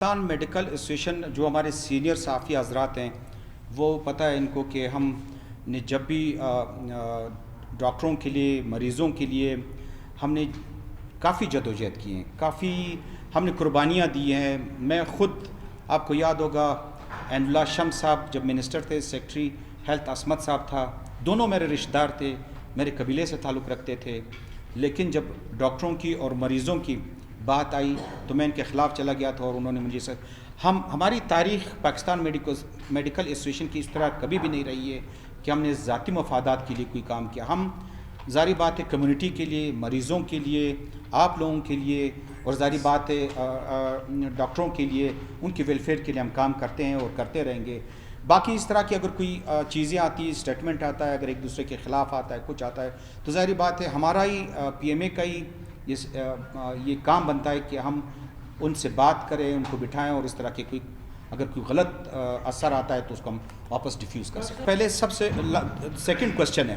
Pakistan Medical association جو ہمارے senior صحافی حضرات ہیں وہ پتہ ہے ان کو کہ ہم نے جب بھی ڈاکٹروں کے لیے مریضوں کے لیے ہم نے کافی جدوجہد کی ہیں، کافی ہم نے قربانیاں دی ہیں۔ میں خود آپ کو یاد ہوگا عین اللہ شمس صاحب جب منسٹر تھے، سیکٹری ہیلتھ عصمت صاحب تھا، دونوں میرے رشتہ دار تھے، میرے قبیلے سے تعلق رکھتے تھے، لیکن جب ڈاکٹروں کی اور مریضوں کی بات آئی تو میں ان کے خلاف چلا گیا تھا اور انہوں نے مجھے ہماری تاریخ پاکستان میڈیکل ایسوسیشن کی اس طرح کبھی بھی نہیں رہی ہے کہ ہم نے ذاتی مفادات کے لیے کوئی کام کیا۔ ہم ظاہری بات ہے کمیونٹی کے لیے، مریضوں کے لیے، آپ لوگوں کے لیے، اور ظاہری بات ہے ڈاکٹروں کے لیے، ان کی ویلفیئر کے لیے ہم کام کرتے ہیں اور کرتے رہیں گے۔ باقی اس طرح کی اگر کوئی چیزیں آتی ہیں، اسٹیٹمنٹ آتا ہے، اگر ایک دوسرے کے خلاف آتا ہے، کچھ آتا ہے، تو ظاہری بات ہے ہمارا ہی پی ایم اے کا ہی یہ کام بنتا ہے کہ ہم ان سے بات کریں، ان کو بٹھائیں، اور اس طرح کے اگر کوئی غلط اثر آتا ہے تو اس کو ہم واپس ڈیفیوز کر سکیں۔ پہلے سب سے سیکنڈ کوسچن ہے،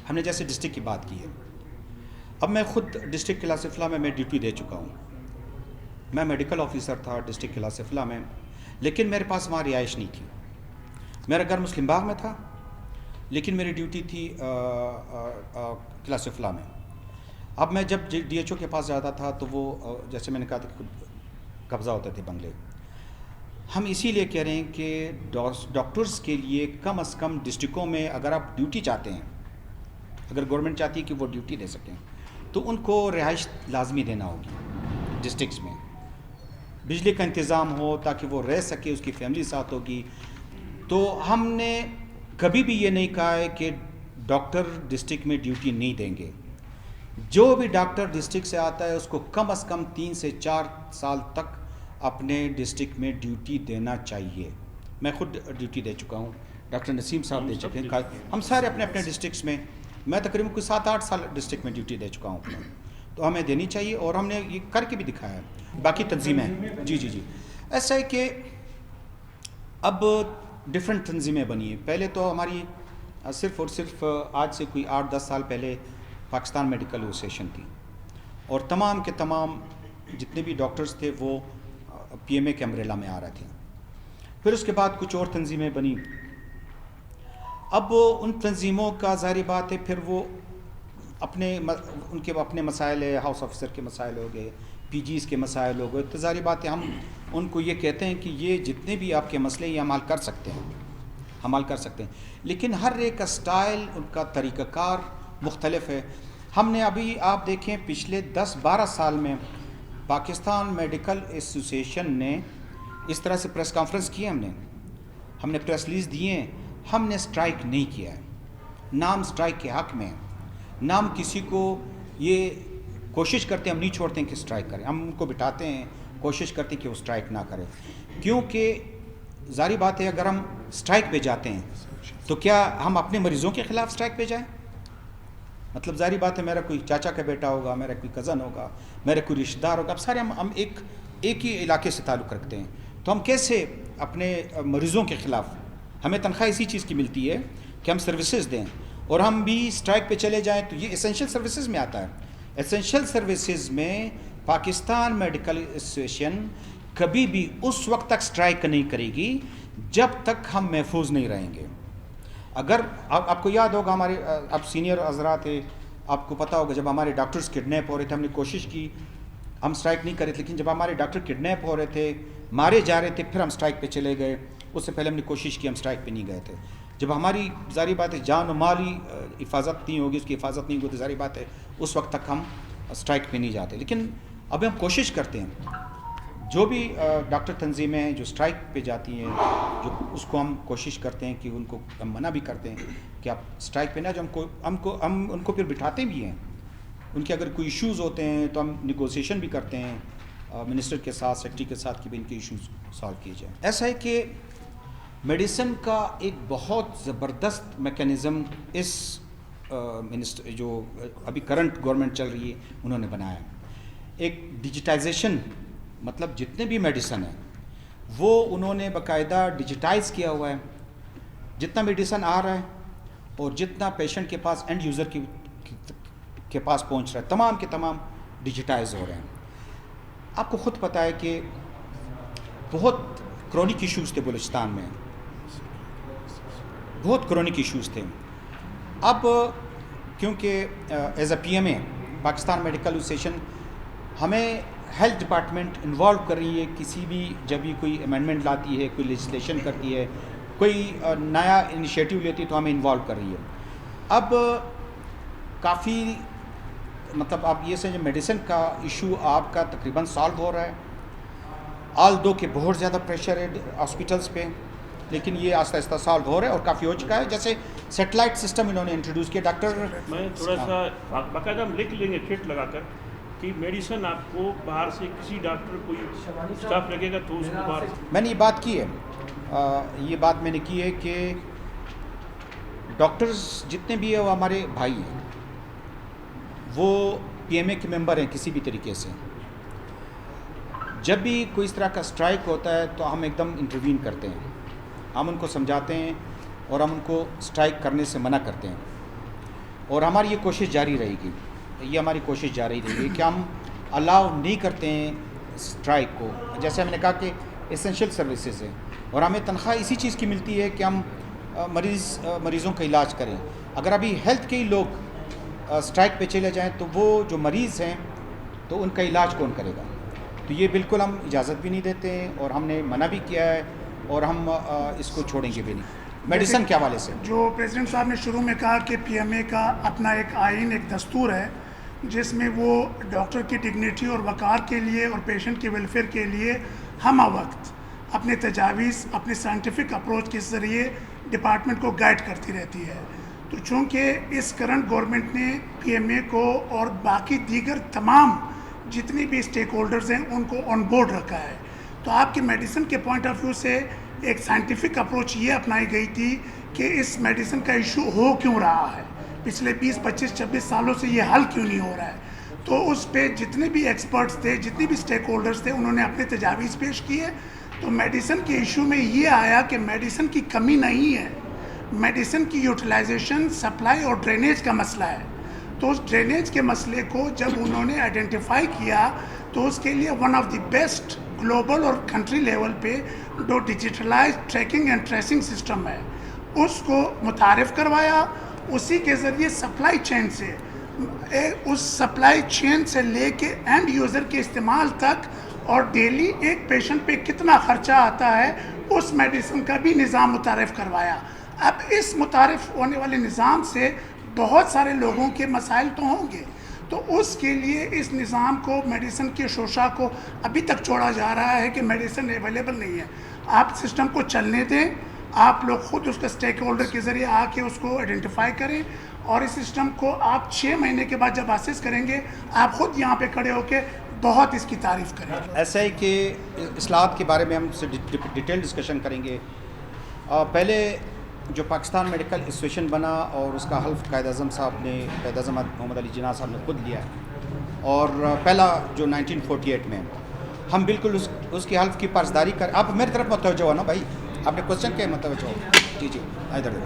ہم نے جیسے ڈسٹرکٹ کی بات کی ہے، اب میں خود ڈسٹرکٹ قلعہ سفلا میں ڈیوٹی دے چکا ہوں۔ میں میڈیکل آفیسر تھا ڈسٹرکٹ قلعہ سفلا میں، لیکن میرے پاس وہاں رہائش نہیں تھی۔ میرا گھر مسلم باغ میں تھا، لیکن میری ڈیوٹی تھی قلعہ سفلا میں۔ اب میں جب ڈی ایچ او کے پاس جاتا تھا تو وہ جیسے میں نے کہا تھا کہ قبضہ ہوتے تھے بنگلے۔ ہم اسی لیے کہہ رہے ہیں کہ ڈاکٹرز کے لیے کم از کم ڈسٹرکوں میں اگر آپ ڈیوٹی چاہتے ہیں، اگر گورنمنٹ چاہتی ہے کہ وہ ڈیوٹی دے سکیں، تو ان کو رہائش لازمی دینا ہوگی ڈسٹرکس میں۔ بجلی کا انتظام ہو تاکہ وہ رہ سکے، اس کی فیملی ساتھ ہوگی۔ تو ہم نے کبھی بھی یہ نہیں کہا ہے کہ ڈاکٹر ڈسٹرکٹ میں ڈیوٹی نہیں دیں گے۔ جو بھی ڈاکٹر ڈسٹرکٹ سے آتا ہے اس کو کم از کم 3 سے 4 سال تک اپنے ڈسٹرکٹ میں ڈیوٹی دینا چاہیے۔ میں خود ڈیوٹی دے چکا ہوں، ڈاکٹر نسیم صاحب دے چکے ہیں، ہم سارے اپنے اپنے ڈسٹرکٹس میں، میں تقریباً کوئی 7-8 سال ڈسٹرکٹ میں ڈیوٹی دے چکا ہوں، تو ہمیں دینی چاہیے، اور ہم نے یہ کر کے بھی دکھایا ہے۔ باقی تنظیمیں جی ایسا ہے کہ اب ڈفرینٹ تنظیمیں بنی ہیں۔ پہلے تو ہماری صرف اور صرف آج سے کوئی 8-10 سال پہلے پاکستان میڈیکل ایسوسیشن تھی، اور تمام کے تمام جتنے بھی ڈاکٹرز تھے وہ پی ایم اے کے امبریلا میں آ رہے تھے۔ پھر اس کے بعد کچھ اور تنظیمیں بنی۔ اب ان تنظیموں کا ظاہری بات ہے پھر وہ ان کے اپنے مسائل ہے، ہاؤس آفیسر کے مسائل ہو گئے، پی جیز کے مسائل ہو گئے، تو ظاہری بات ہے ہم ان کو یہ کہتے ہیں کہ یہ جتنے بھی آپ کے مسئلے یہ ہم حل کر سکتے ہیں، ہم حل کر سکتے ہیں، لیکن ہر ایک کا سٹائل، ان کا طریقہ کار مختلف ہے۔ ہم نے ابھی آپ دیکھیں پچھلے 10-12 سال میں پاکستان میڈیکل ایسوسیشن نے اس طرح سے پریس کانفرنس کی ہے، ہم نے پریس ریلیز دیے ہیں، ہم نے سٹرائک نہیں کیا ہے، نام سٹرائک کے حق میں، نام کسی کو یہ کوشش کرتے ہیں، ہم نہیں چھوڑتے ہیں کہ سٹرائک کریں، ہم ان کو بٹھاتے ہیں، کوشش کرتے ہیں کہ وہ سٹرائک نہ کریں، کیونکہ ظاہری بات ہے اگر ہم سٹرائک پہ جاتے ہیں تو کیا ہم اپنے مریضوں کے خلاف سٹرائک پہ جائیں؟ مطلب ظاہری بات ہے میرا کوئی چاچا کا بیٹا ہوگا، میرا کوئی کزن ہوگا، میرا کوئی رشتہ دار ہوگا، اب سارے ہم ایک ہی علاقے سے تعلق رکھتے ہیں، تو ہم کیسے اپنے مریضوں کے خلاف، ہمیں تنخواہ اسی چیز کی ملتی ہے کہ ہم سروسز دیں، اور ہم بھی سٹرائک پہ چلے جائیں تو یہ اسینشل سروسز میں آتا ہے۔ اسینشل سروسز میں پاکستان میڈیکل ایسوسیشن کبھی بھی اس وقت تک سٹرائک نہیں کرے گی جب تک ہم محفوظ نہیں رہیں گے۔ اگر آپ کو یاد ہوگا ہمارے اب سینئر حضرات تھے، آپ کو پتہ ہوگا جب ہمارے ڈاکٹرز کڈنیپ ہو رہے تھے، ہم نے کوشش کی، ہم سٹرائک نہیں کر رہے تھے، لیکن جب ہمارے ڈاکٹر کڈنیپ ہو رہے تھے، مارے جا رہے تھے، پھر ہم سٹرائک پہ چلے گئے۔ اس سے پہلے ہم نے کوشش کی، ہم سٹرائک پہ نہیں گئے تھے۔ جب ہماری ظاہری بات ہے جان و مال ہی حفاظت نہیں ہوگی، اس کی حفاظت نہیں ہوگی تو ظاہری بات ہے اس وقت تک ہم سٹرائک پہ نہیں جاتے۔ لیکن اب ہم کوشش کرتے ہیں، جو بھی ڈاکٹر تنظیمیں ہیں جو سٹرائک پہ جاتی ہیں، جو اس کو ہم کوشش کرتے ہیں کہ ان کو ہم منع بھی کرتے ہیں کہ آپ سٹرائک پہ نہ، جو ہم ان کو پھر بٹھاتے بھی ہیں، ان کے اگر کوئی ایشوز ہوتے ہیں تو ہم نیگوسیشن بھی کرتے ہیں منسٹر کے ساتھ، سیکرٹری کے ساتھ کہ بھی ان کے ایشوز سالو کیے جائیں۔ ایسا ہے کہ میڈیسن کا ایک بہت زبردست میکینزم اس منسٹر جو ابھی کرنٹ گورنمنٹ چل رہی ہے انہوں نے بنایا ہے، ایک ڈیجیٹائزیشن، مطلب جتنے بھی میڈیسن ہیں وہ انہوں نے باقاعدہ ڈیجیٹائز کیا ہوا ہے، جتنا میڈیسن آ رہا ہے اور جتنا پیشنٹ کے پاس اینڈ یوزر کے پاس پہنچ رہا ہے، تمام کے تمام ڈیجیٹائز ہو رہے ہیں۔ آپ کو خود پتہ ہے کہ بہت کرونک ایشوز تھے بلوچستان میں، بہت کرونک ایشوز تھے. اب کیونکہ as a P M A Pakistan Medical Association ہمیں ہیلتھ ڈپارٹمنٹ انوالو کر رہی ہے کسی بھی، جب بھی کوئی امینڈمنٹ لاتی ہے، کوئی لیجسلیشن کرتی ہے، کوئی نیا انیشیٹو لیتی ہے تو ہمیں انوالو کر رہی ہے. اب کافی مطلب آپ یہ سمجھیں میڈیسن کا ایشو آپ کا تقریباً سالو ہو رہا ہے، آل دو کہ بہت زیادہ پریشر ہے ہاسپٹلس پہ، لیکن یہ آہستہ آہستہ سالو ہو رہا ہے اور کافی ہو چکا ہے. جیسے سیٹلائٹ سسٹم انہوں نے انٹروڈیوس کیا. ڈاکٹر میں تھوڑا سا باقاعدہ ہم لکھ لیں گے کٹ لگا کر کہ میڈیسن آپ کو باہر سے کسی ڈاکٹر کوئی اسٹاف لگے گا تو اس کو باہر. میں نے یہ بات کی ہے، یہ بات میں نے کی ہے کہ ڈاکٹرز جتنے بھی ہیں وہ ہمارے بھائی ہیں، وہ پی ایم اے کے ممبر ہیں کسی بھی طریقے سے. جب بھی کوئی اس طرح کا اسٹرائک ہوتا ہے تو ہم ایک دم انٹروین کرتے ہیں، ہم ان کو سمجھاتے ہیں اور ہم ان کو اسٹرائک کرنے سے منع کرتے ہیں. اور ہماری یہ کوشش جاری رہے گی، یہ ہماری کوشش جاری رہے گی کہ ہم الاؤ نہیں کرتے ہیں اسٹرائک کو. جیسے ہم نے کہا کہ اسینشیل سروسز ہے اور ہمیں تنخواہ اسی چیز کی ملتی ہے کہ ہم مریضوں کا علاج کریں. اگر ابھی ہیلتھ کے ہی لوگ اسٹرائک پہ چلے جائیں تو وہ جو مریض ہیں تو ان کا علاج کون کرے گا؟ تو یہ بالکل ہم اجازت بھی نہیں دیتے ہیں اور ہم نے منع بھی کیا ہے اور ہم اس کو چھوڑیں گے بھی نہیں. میڈیسن کے حوالے سے جو پریزیڈنٹ صاحب نے شروع میں کہا کہ پی ایم اے کا اپنا ایک آئین، ایک دستور ہے جس میں وہ ڈاکٹر کی ڈگنیٹی اور وقار کے لیے اور پیشنٹ کے ویلفیئر کے لیے ہمہ وقت اپنے تجاویز، اپنے سائنٹیفک اپروچ کے ذریعے ڈپارٹمنٹ کو گائیڈ کرتی رہتی ہے. تو چونکہ اس کرنٹ گورنمنٹ نے پی ایم اے کو اور باقی دیگر تمام جتنی بھی اسٹیک ہولڈرز ہیں ان کو آن بورڈ رکھا ہے، تو آپ کی میڈیسن کے پوائنٹ آف ویو سے ایک سائنٹیفک اپروچ یہ اپنائی گئی تھی کہ اس میڈیسن کا ایشو ہو کیوں رہا ہے، پچھلے 20 25 26 سالوں سے یہ حل کیوں نہیں ہو رہا ہے. تو اس پہ جتنے بھی ایکسپرٹس تھے، جتنے بھی اسٹیک ہولڈرز تھے، انہوں نے اپنے تجاویز پیش کیے. تو میڈیسن کے ایشو میں یہ آیا کہ میڈیسن کی کمی نہیں ہے، میڈیسن کی یوٹیلائزیشن، سپلائی اور ڈرینیج کا مسئلہ ہے. تو اس ڈرینیج کے مسئلے کو جب انہوں نے آئیڈینٹیفائی کیا تو اس کے لیے one of the best global اور کنٹری لیول پہ جو digitalise tracking and tracing system ہے اس کو متعارف کروایا. اسی کے ذریعے سپلائی چین سے، اس سپلائی چین سے لے کے اینڈ یوزر کے استعمال تک اور ڈیلی ایک پیشنٹ پہ کتنا خرچہ آتا ہے اس میڈیسن کا بھی نظام متعارف کروایا. اب اس متعارف ہونے والے نظام سے بہت سارے لوگوں کے مسائل تو ہوں گے، تو اس کے لیے اس نظام کو، میڈیسن کے شعبہ کو ابھی تک چھوڑا جا رہا ہے کہ میڈیسن اویلیبل نہیں ہے. آپ سسٹم کو چلنے دیں، آپ لوگ خود اس کا اسٹیک ہولڈر کے ذریعے آ کے اس کو آئیڈینٹیفائی کریں اور اس سسٹم کو آپ 6 مہینے کے بعد جب اسیس کریں گے آپ خود یہاں پہ کھڑے ہو کے بہت اس کی تعریف کریں گے. ایسا ہے کہ اصلاحات کے بارے میں ہم سے ڈیٹیل ڈسکشن کریں گے. پہلے جو پاکستان میڈیکل ایسوسیشن بنا اور اس کا حلف قائد اعظم صاحب نے، قائد اعظم محمد علی جناح صاحب نے خود لیا ہے، اور پہلا جو 1948 میں ہم بالکل اس کی حلف کی پاسداری کر. آپ میری طرف متوجہ ہو نا بھائی، آپ نے کوشچن کیا متوجہ ہو؟ جی جی ادھر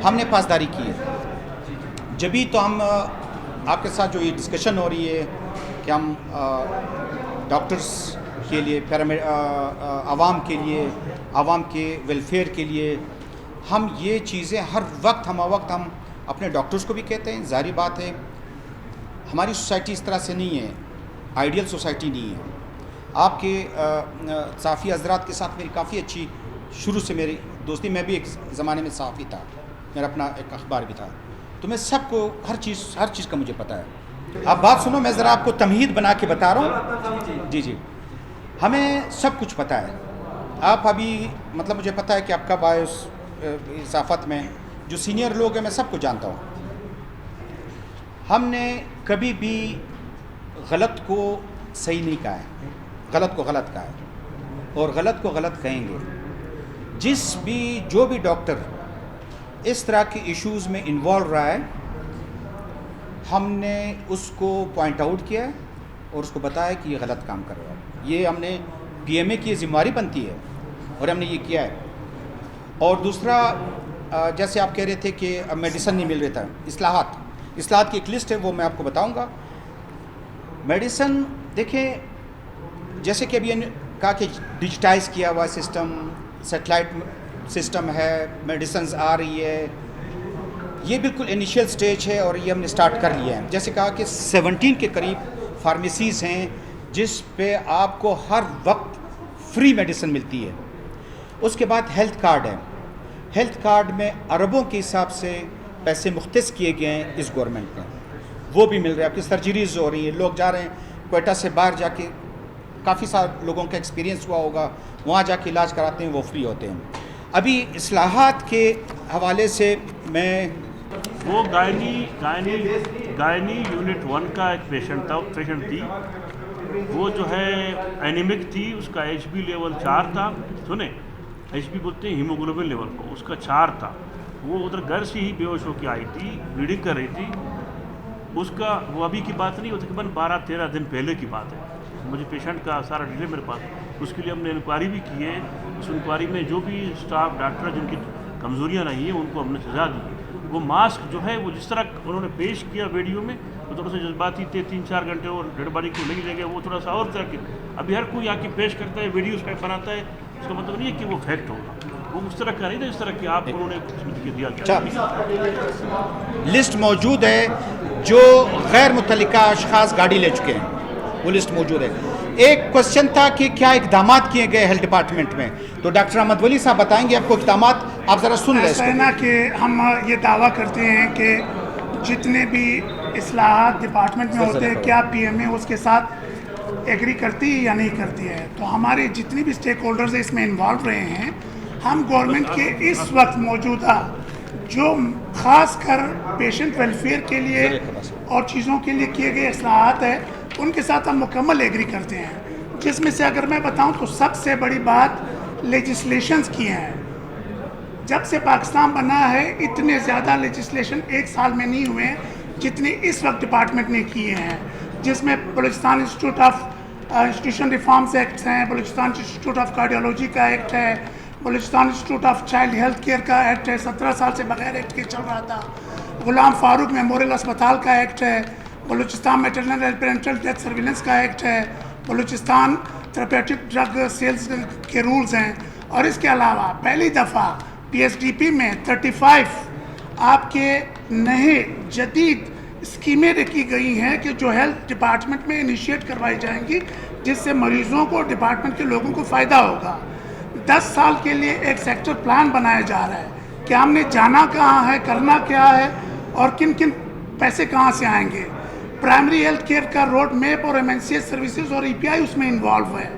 ہم نے پاسداری کی ہے. جبھی تو ہم آپ کے ساتھ جو یہ ڈسکشن ہو رہی ہے کہ ہم ڈاکٹرز کے لیے، عوام کے لیے، عوام کے ویلفیئر کے لیے ہم یہ چیزیں ہر وقت ہم اپنے ڈاکٹرز کو بھی کہتے ہیں. ظاہری بات ہے ہماری سوسائٹی اس طرح سے نہیں ہے، آئیڈیل سوسائٹی نہیں ہے. آپ کے صحافی حضرات کے ساتھ میری کافی اچھی شروع سے میری دوستی، میں بھی ایک زمانے میں صحافی تھا، میرا اپنا ایک اخبار بھی تھا، تو میں سب کو ہر چیز کا مجھے پتہ ہے. آپ بات سنو، میں ذرا آپ کو تمہید بنا کے بتا رہا ہوں. جی جی ہمیں سب کچھ پتہ ہے. آپ ابھی مطلب مجھے پتہ ہے کہ آپ کب آئے اس صحافت میں، جو سینئر لوگ ہیں میں سب کو جانتا ہوں. ہم نے کبھی بھی غلط کو صحیح نہیں کہا ہے، غلط کو غلط کہا ہے اور غلط کو غلط کہیں گے. جو بھی ڈاکٹر اس طرح کے ایشوز میں انوالو رہا ہے ہم نے اس کو پوائنٹ آؤٹ کیا ہے اور اس کو بتایا کہ یہ غلط کام کر رہا ہے. یہ ہم نے پی ایم اے کی ذمہ داری بنتی ہے اور ہم نے یہ کیا ہے. اور دوسرا جیسے آپ کہہ رہے تھے کہ میڈیسن نہیں مل رہا تھا، اصلاحات کی ایک لسٹ ہے وہ میں آپ کو بتاؤں گا. میڈیسن دیکھیں، جیسے کہ ابھی کہا کہ ڈیجیٹائز کیا ہوا سسٹم، سیٹلائٹ سسٹم ہے، میڈیسنز آ رہی ہے، یہ بالکل انیشیل سٹیج ہے اور یہ ہم نے سٹارٹ کر لیا ہے. جیسے کہا کہ 17 کے قریب فارمیسیز ہیں جس پہ آپ کو ہر وقت فری میڈیسن ملتی ہے. اس کے بعد ہیلتھ کارڈ ہے. ہیلتھ کارڈ میں اربوں کے حساب سے پیسے مختص کیے گئے ہیں اس گورنمنٹ نے، وہ بھی مل رہے ہیں. آپ کی سرجریز ہو رہی ہیں، لوگ جا رہے ہیں کوئٹہ سے باہر جا کے، کافی سارے لوگوں کا ایکسپیرینس ہوا ہوگا، وہاں جا کے علاج کراتے ہیں، وہ فری ہوتے ہیں. ابھی اصلاحات کے حوالے سے میں وہ گائنی یونٹ 1 کا ایک پیشنٹ تھی، وہ جو ہے اینیمک تھی، اس کا ایچ بی لیول 4 تھا. سنیں، ایچ بی بولتے ہیں ہیموگلوبن لیول کو، اس کا 4 تھا. وہ ادھر گھر سے ہی بے ہوش ہو کے آئی تھی، بلیڈنگ کر رہی تھی. اس کا وہ ابھی کی بات نہیں، وہ تقریباً 12-13 دن پہلے کی بات ہے. مجھے پیشنٹ کا سارا ڈیٹیل میرے پاس، اس کے لیے ہم نے انکوائری بھی کی ہے. اس انکوائری میں جو بھی اسٹاف ڈاکٹر جن کی کمزوریاں رہی ہیں ان کو ہم نے سزا دی. وہ ماسک جو ہے وہ جس طرح انہوں نے پیش کیا ویڈیو میں، وہ تھوڑا سا جذباتی تھے، 3-4 گھنٹے اور ڈیڈ باڈی کو نہیں لے گئے، وہ تھوڑا سا اور طرح کے. ابھی ہر کوئی آ کے پیش کرتا ہے، ویڈیوز بناتا ہے، اس کا مطلب نہیں ہے کہ وہ فیکٹ ہوگا. وہ اس طرح کا نہیں تھا جس طرح کہ آپ انہوں نے دیا گیا. لسٹ موجود ہے جو غیر متعلقہ اشخاص گاڑی لے چکے ہیں، وہ لسٹ موجود ہے. ایک کوشچن تھا کہ کیا اقدامات کیے گئے ہیلتھ ڈپارٹمنٹ میں، تو ڈاکٹر احمد ولی صاحب بتائیں گے آپ کو اقدامات. آپ ذرا سن لیں. ایسا ہے نا کہ ہم یہ دعویٰ کرتے ہیں کہ جتنے بھی اصلاحات ڈپارٹمنٹ میں ہوتے ہیں، کیا پی ایم اے اس کے ساتھ ایگری کرتی ہے یا نہیں کرتی ہے. تو ہمارے جتنے بھی اسٹیک ہولڈرز اس میں انوالو رہے ہیں، ہم گورنمنٹ کے اس وقت موجودہ جو خاص کر پیشنٹ ویلفیئر کے لیے اور چیزوں کے لیے کیے گئے اصلاحات ہیں، ان کے ساتھ ہم مکمل ایگری کرتے ہیں. جس میں سے اگر میں بتاؤں تو سب سے بڑی بات لیجسلیشنز کی ہیں. جب سے پاکستان بنا ہے اتنے زیادہ لیجسلیشن ایک سال میں نہیں ہوئے جتنے اس وقت ڈپارٹمنٹ نے کیے ہیں، جس میں Balochistan institute of institution reforms acts ہیں، بلوچستان انسٹیٹیوٹ آف کارڈیولوجی کا ایکٹ ہے، Balochistan institute of child health care کا ایکٹ ہے، 17 سال سے بغیر ایکٹ کے چل رہا تھا. غلام فاروق میموریل اسپتال کا ایکٹ ہے، Balochistan maternal and parental death surveillance کا ایکٹ ہے، بلوچستان تھراپیوٹک ڈرگ سیلز کے رولز ہیں. اور اس کے علاوہ پہلی دفعہ پی ایس ڈی پی میں 35 آپ کے نئے جدید اسکیمیں رکھی گئی ہیں کہ جو ہیلتھ ڈپارٹمنٹ میں انیشیٹ کروائی جائیں گی، جس سے مریضوں کو، ڈپارٹمنٹ کے لوگوں کو فائدہ ہوگا. 10 سال کے لیے ایک سیکٹر پلان بنایا جا رہا ہے کہ ہم نے جانا کہاں ہے، کرنا کیا ہے اور کن کن پیسے کہاں سے آئیں گے. پرائمری ہیلتھ کیئر کا روڈ میپ اور ایمنسیس سروسز اور ای پی آئی اس میں انوالو ہے.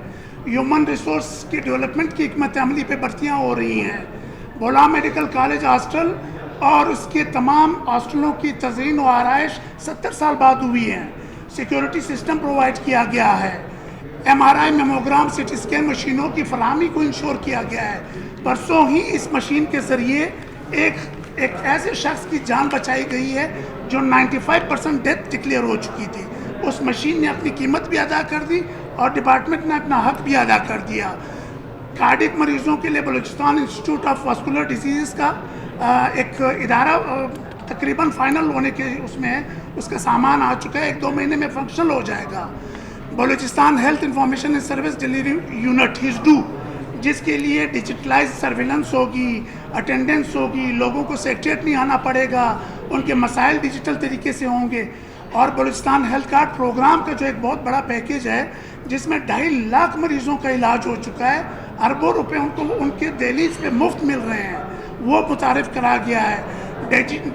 ہیومن ریسورس کی ڈیولپمنٹ کی حکمت عملی پہ بھرتیاں ہو رہی ہیں. بولا میڈیکل کالج ہاسٹل اور اس کے تمام ہاسٹلوں کی تزئین و آرائش 70 سال بعد ہوئی ہیں. سیکیورٹی سسٹم پرووائڈ کیا گیا ہے. ایم آر آئی، میموگرام، سی ٹی اسکین مشینوں کی فراہمی کو انشور کیا گیا ہے. پرسوں ہی اس مشین کے ذریعے ایک ایسے شخص کی جان بچائی گئی ہے جو 95% ڈیتھ ڈکلیئر ہو چکی تھی. اس مشین نے اپنی قیمت بھی ادا کر دی اور ڈپارٹمنٹ نے اپنا حق بھی ادا کر دیا. کارڈک مریضوں کے لیے Balochistan institute of vascular disease کا ایک ادارہ تقریباً فائنل ہونے کے اس میں ہے، اس کا سامان آ چکا ہے، 1-2 مہینے میں فنکشنل ہو جائے گا. Balochistan health information and service delivery unit ہزڈو، جس کے لیے ڈیجیٹلائز سرویلنس ہوگی، اٹینڈنس ہوگی، لوگوں کو سیکریٹریٹ نہیں آنا پڑے گا، ان کے مسائل ڈیجیٹل طریقے سے ہوں گے. اور بلوچستان ہیلتھ کارڈ پروگرام کا جو ایک بہت بڑا پیکیج ہے جس میں 2.5 لاکھ مریضوں کا علاج ہو چکا ہے، اربوں روپے ان کے دہلیز پہ مفت مل رہے ہیں، وہ متعارف کرا گیا ہے.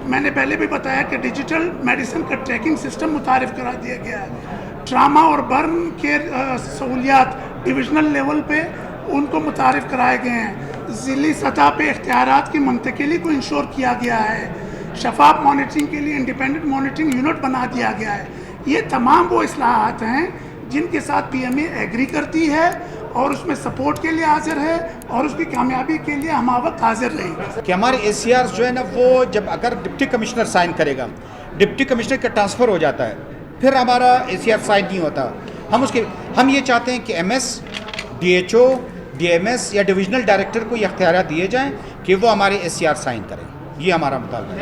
میں نے پہلے بھی بتایا کہ ڈیجیٹل میڈیسن کا ٹریکنگ سسٹم متعارف کرا دیا گیا ہے. ٹراما اور برن کیئر سہولیات ڈویژنل لیول پہ ان کو متعارف کرائے گئے ہیں. ضلعی سطح پہ اختیارات کی منتقلی کو انشور کیا گیا ہے. شفاف مانیٹرنگ کے لیے انڈیپینڈنٹ مانیٹرنگ یونٹ بنا دیا گیا ہے. یہ تمام وہ اصلاحات ہیں جن کے ساتھ پی ایم اے ایگری کرتی ہے اور اس میں سپورٹ کے لیے حاضر ہے اور اس کی کامیابی کے لیے ہم وقت حاضر رہیں گے. کہ ہمارے اے سی آر جو ہے نا، وہ جب اگر ڈپٹی کمشنر سائن کرے گا، ڈپٹی کمشنر کا ٹرانسفر ہو جاتا ہے، پھر ہمارا اے سی آر سائن نہیں ہوتا. ہم یہ چاہتے ہیں کہ M S, D H O, D M S یا ڈویژنل ڈائریکٹر کو یہ اختیارات دیے جائیں کہ وہ ہمارے اے سی آر سائن کریں. یہ ہمارا مطالبہ ہے.